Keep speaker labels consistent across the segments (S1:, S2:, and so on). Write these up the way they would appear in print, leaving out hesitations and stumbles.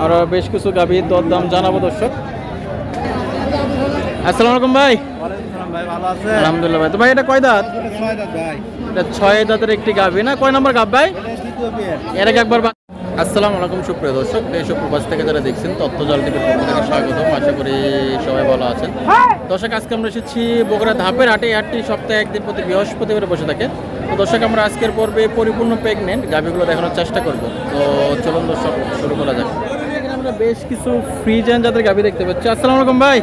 S1: আরো বেশ কিছু গাভীর দরদাম জানাবো দর্শক। আসসালামু আলাইকুম ভাই। আলহামদুলিল্লাহ ভাই। তো ভাই এটা কয় দাঁত? এটা 6 দাঁতের একটি গাভী না? কয় নম্বর গাভ ভাই? এর আগে একবার। আসসালামু আলাইকুম সুপ্রিয় দর্শক, দেশ ও প্রবাস থেকে যারা দেখছেন তথ্যজাল টিভির পক্ষ থেকে স্বাগতম। আশা করি সবাই ভালো আছেন। দর্শক আজকে আমরা এসেছি বগুড়া ধাপের হাটে। হাটটি সপ্তাহে একদিন প্রতি বৃহস্পতিবার বসে থাকে। তো দর্শক আমরা আজকের পর্বে পরিপূর্ণ প্রেগনেন্ট গাভীগুলো দেখানোর চেষ্টা করব। তো চলুন দর্শক শুরু করা যাক। আমরা বেশ কিছু ফ্রিজিয়ান জাতের গাভী দেখতে পাচ্ছি। আসসালামু আলাইকুম ভাই।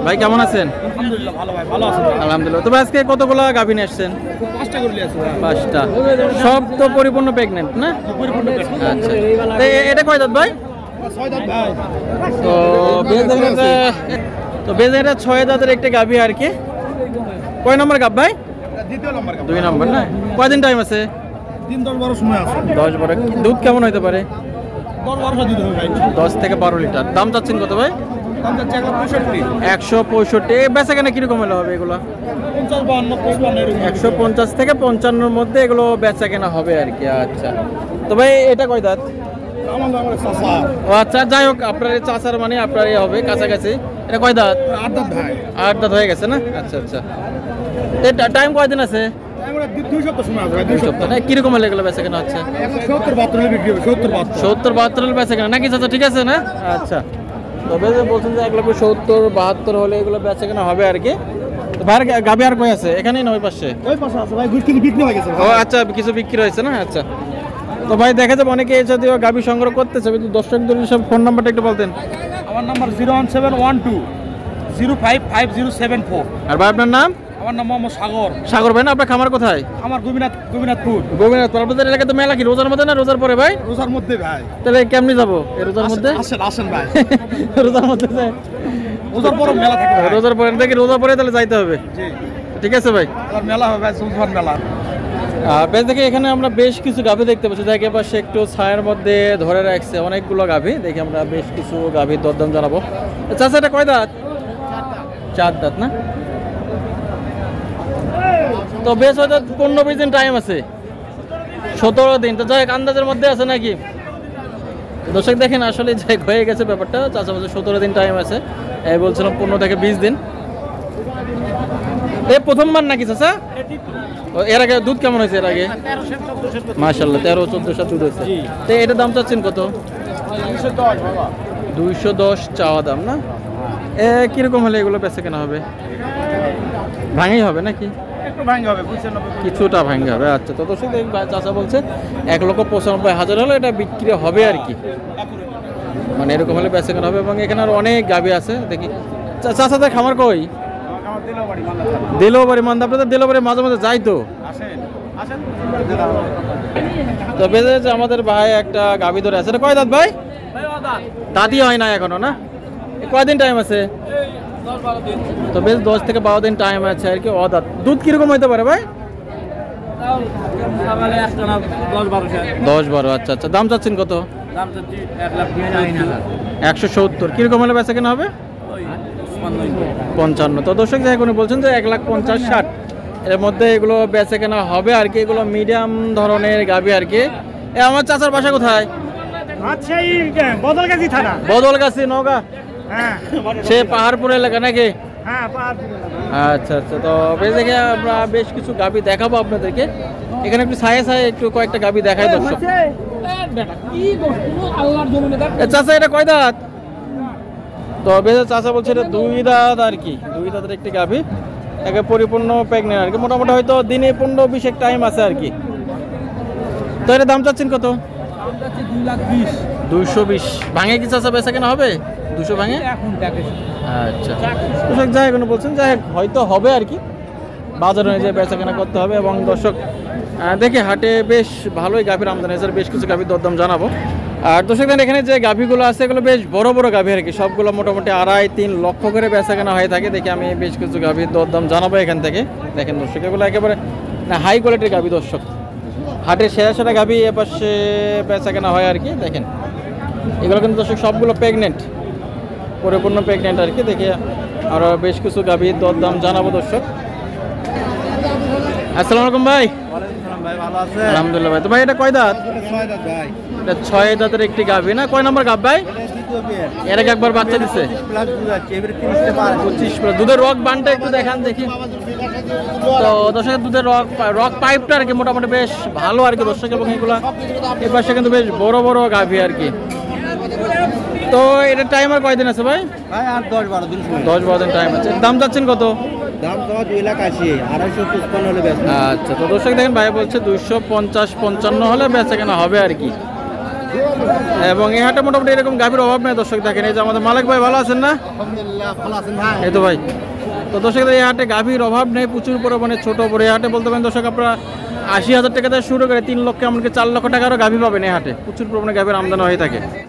S1: ভাই কেমন আছেন?
S2: আলহামদুলিল্লাহ ভালো ভাই, ভালো আছেন?
S1: আলহামদুলিল্লাহ। তবে আজকে কতগুলো গাভী নিয়ে আসছেন?
S2: 5টা করে নিয়ে আসছি ভাই।
S1: 5টা। সব তো পরিপূর্ণ প্রেগনেন্ট না?
S2: পরিপূর্ণ প্রেগনেন্ট।
S1: আচ্ছা। তো এটা কয় দাঁত ভাই?
S2: 6 দাঁত ভাই।
S1: তো বেজেটা 6 দাঁতের একটা গাভী আর কি। কয় নম্বর গাভ ভাই?
S2: দ্বিতীয় নম্বর।
S1: 2 নম্বর না? কয়দিন টাইম আছে?
S2: 3-10 সময় আছে।
S1: 10-12। দুধ কেমন হইতে পারে?
S2: 10-12 দিতে হবে ভাই।
S1: 10 থেকে 12 লিটার। দাম চাচ্ছেন কত ভাই?
S2: দাম যাচ্ছে 165।
S1: 165। বেচা কেনা কিরকম হলে হবে এগুলো?
S2: 50-52-55 এরকম।
S1: 150 থেকে 55-র মধ্যে এগুলো বেচা কেনা হবে আর কি। আচ্ছা। তো ভাই এটা কয় দাঁত?
S2: আমার চাচা।
S1: ও আচ্ছা, যাই হোক আপনার চাচার মানে আপনার হবে কাছাকাছি। এটা কয় দাঁত?
S2: 8 দাঁত ভাই।
S1: 8 দাঁত হয়ে গেছে না? আচ্ছা আচ্ছা। টাইম কয়দিন আছে?
S2: আমরা 2 সপ্তাহ সময় আছে ভাই। 2 সপ্তাহ।
S1: না কিরকম হলে এগুলো বেচা কেনা হচ্ছে?
S2: 170-72 বিক্রি হবে।
S1: 70-72 হলে বেচা কেনা নাকি চাচা? ঠিক আছে না? আচ্ছা। তবে যে বলছেন যে 170-72 হলে এগুলো বেচা কেনা হবে আর কি। তো ভাইয়ের গাভী আর কই আছে? এখানেই না ওই পাশে?
S2: ওই পাশে আছে ভাই, গুড় বিক্রি হয়ে গেছে।
S1: ও আচ্ছা, কিছু বিক্রি হয়েছে না? আচ্ছা। তো ভাই দেখা যাবে অনেকে এই জাতীয় গাভী সংগ্রহ করতেছে, কিন্তু দর্শকদের সব ফোন নাম্বারটা একটু বলতেন।
S2: আমার নাম্বার 01712055074।
S1: আর ভাই আপনার নাম?
S2: আমার নাম মোহাম্মদ সাগর।
S1: সাগর ভাই না? আপনার খামার কোথায়?
S2: আমার গোবিনাথপুর।
S1: গোবিনাথপুর। আপনাদের এলাকায় তো মেলা কি রোজার মধ্যে না রোজার পরে ভাই?
S2: রোজার মধ্যে ভাই।
S1: তাহলে কেমনি যাবো এই রোজার মধ্যে?
S2: আসেন ভাই।
S1: রোজার মধ্যে যায়?
S2: রোজার পরে মেলা থাকে ভাই।
S1: রোজার পরে দেখি, রোজার পরে তাহলে যাইতে হবে।
S2: জি
S1: ঠিক আছে ভাই।
S2: মেলা হবে ভাই, সুলতান মেলা।
S1: বেশ দেখি এখানে আমরা বেশ কিছু গাভী দেখতে পাচ্ছি। দেখে পাশে একটু ছায়ের মধ্যে ধরে রাখছে অনেকগুলো গাভী। দেখি আমরা বেশ কিছু গাভীর দরদাম জানাবো। চাচা এটা কয় দাঁত? 4 দাঁত না? তো বেশ হয়তো 15-20 দিন টাইম আছে। 17 দিন। তো যাই হোক আন্দাজের মধ্যে আছে নাকি? দর্শক দেখেন আসলে যাই হয়ে গেছে ব্যাপারটা। চাচা বলছে 17 দিন টাইম আছে। এই বলছিলাম 15 থেকে 20 দিন। এই প্রথমবার নাকি চাচা? এর আগে দুধ কেমন হয়েছে? এর আগে মাশাআল্লাহ 13-14 দুধ হয়েছে। তো এটার দাম চাচ্ছেন কত? 210 চাওয়া দাম না? কিরকম হলে এগুলো বেচা কেনা হবে? ভাঙেই হবে নাকি?
S2: একটু ভাঙা হবে,
S1: কিছুটা ভাঙা হবে। আচ্ছা। তো দর্শক চাচা বলছে 1,95,000 হলে এটা বিক্রি হবে আর কি। মানে এরকম হলে বেচা কেনা হবে। এবং এখানে আর অনেক গাভী আছে দেখি। চাচাদের খামার কই? দিলবাড়ি মান্দা। আপনাদের দিলবাড়ি মাঝে মাঝে যাই তো। তো বেঁধে আমাদের ভাই একটা গাভী ধরে আছে। কয় দাঁত ভাই? দাঁতই হয় না এখনো না? কয়দিন টাইম আছে? তো বেশ 10 থেকে 12 দিন টাইম আছে আর কি। অদাঁত। দুধ কিরকম হইতে পারে ভাই? 10-12। আচ্ছা আচ্ছা। দাম চাচ্ছেন কত? 170। কিরকম হলে বেচা কেনা হবে? 55। তো দর্শক যাই কোনো বলছেন যে 1,50,000-1,60,000 এর মধ্যে এগুলো বেচা কেনা হবে আর কি। এগুলো মিডিয়াম ধরনের গাভী আর কি। আমার চাচার বাসা কোথায়?
S2: বদলগাছি থানা।
S1: বদলগাছি নওগাঁ?
S2: হ্যাঁ,
S1: সে পাহাড়পুর এলাকা নাকি?
S2: হ্যাঁ
S1: আচ্ছা আচ্ছা। তো বেশ দেখে আমরা বেশ কিছু গাভী দেখাবো আপনাদেরকে। এখানে একটু ছায়ে ছায়ে একটু কয়েকটা গাভী দেখাই দর্শক। চাচা এটা কয় দাঁত? তো বেশ চাচা বলছে এটা 2 দাঁত আর কি। 2 দাঁতের একটি গাভী, একে পরিপূর্ণ প্রেগনেন্ট আর কি। মোটামুটি হয়তো দিনে 15-20 টাইম আছে আর কি। তো এর দাম চাচ্ছেন কত? 220। ভাঙে কি চাচা বেচা কেনা হবে? 200 ভাঙে? আচ্ছা। দর্শক যাই কোনো বলছেন যাই হয়তো হবে আর কি। বাজারে নিয়ে যেয়ে বেচা কেনা করতে হবে। এবং দর্শক দেখে হাটে বেশ ভালোই গাভীর আমদানি আছে। বেশ কিছু গাভীর দরদাম জানাবো। আর দর্শক এখানে যে গাভীগুলো আছে এগুলো বেশ বড় বড় গাভী আর কি। সবগুলো মোটামুটি 2.5-3 লক্ষ করে বেচা কেনা হয়ে থাকে। দেখি আমি বেশ কিছু গাভীর দরদাম জানাবো এখান থেকে। দেখেন দর্শক এগুলো একেবারে হাই কোয়ালিটির গাভী। দর্শক হাটের সেরা সেরা গাভী এপাশে বেচা কেনা হয় আর কি। দেখেন এগুলো কিন্তু দর্শক সবগুলো প্রেগনেন্ট, পরিপূর্ণ প্রেগনেন্ট আর কি। দেখে আরো বেশ কিছু গাভীর দরদাম জানাবো দর্শক। আসসালামু আলাইকুম ভাই।
S2: ভাই ভালো আছে?
S1: আলহামদুলিল্লাহ ভাই। তো ভাই এটা কয় দাঁত?
S2: 6 দাঁত ভাই।
S1: এটা 6 দাঁতের একটি গাভী না? কয় নম্বর গাভ ভাই? এর আগে একবার বাচ্চা দিচ্ছে 25 প্লাস। দুধের রক বানটা একটু দেখান দেখি। তো দর্শক দুধের রক পাইপটা আর কি মোটামুটি বেশ ভালো আর কি দর্শক, এবং এগুলা এই পাশে কিন্তু বেশ বড় বড় গাভী আর কি। তো এটা টাইম আর কয়দিন আছে ভাই?
S2: ভাই আর 10-12 দিন সময়।
S1: 10-12 দিন টাইম আছে। দাম যাচ্ছেন কত?
S2: দাম তো 2,80,000, 255 হলে বেশ।
S1: আচ্ছা, তো দর্শক দেখেন ভাই বলছে 250-55 হলে বেচা কেনা হবে আর কি। এবং এই হাটে মোটামুটি এরকম গাভীর অভাব নেই দর্শক। দেখেন এই যে আমাদের মালিক ভাই, ভালো আছেন না?
S2: আলহামদুলিল্লাহ ভালো আছেন ভাই।
S1: এই তো ভাই। তো দর্শক এই হাটে গাভীর অভাব নেই, প্রচুর পরিমাণে ছোট বড়। এই হাটে বলতে পারেন দর্শক আপনারা 80,000 টাকা থেকে শুরু করে 3 লক্ষ এমনকি 4 লক্ষ টাকারও গাভী পাবেন এই হাটে। প্রচুর পরিমাণে গাভীর আমদানি হয়ে থাকে।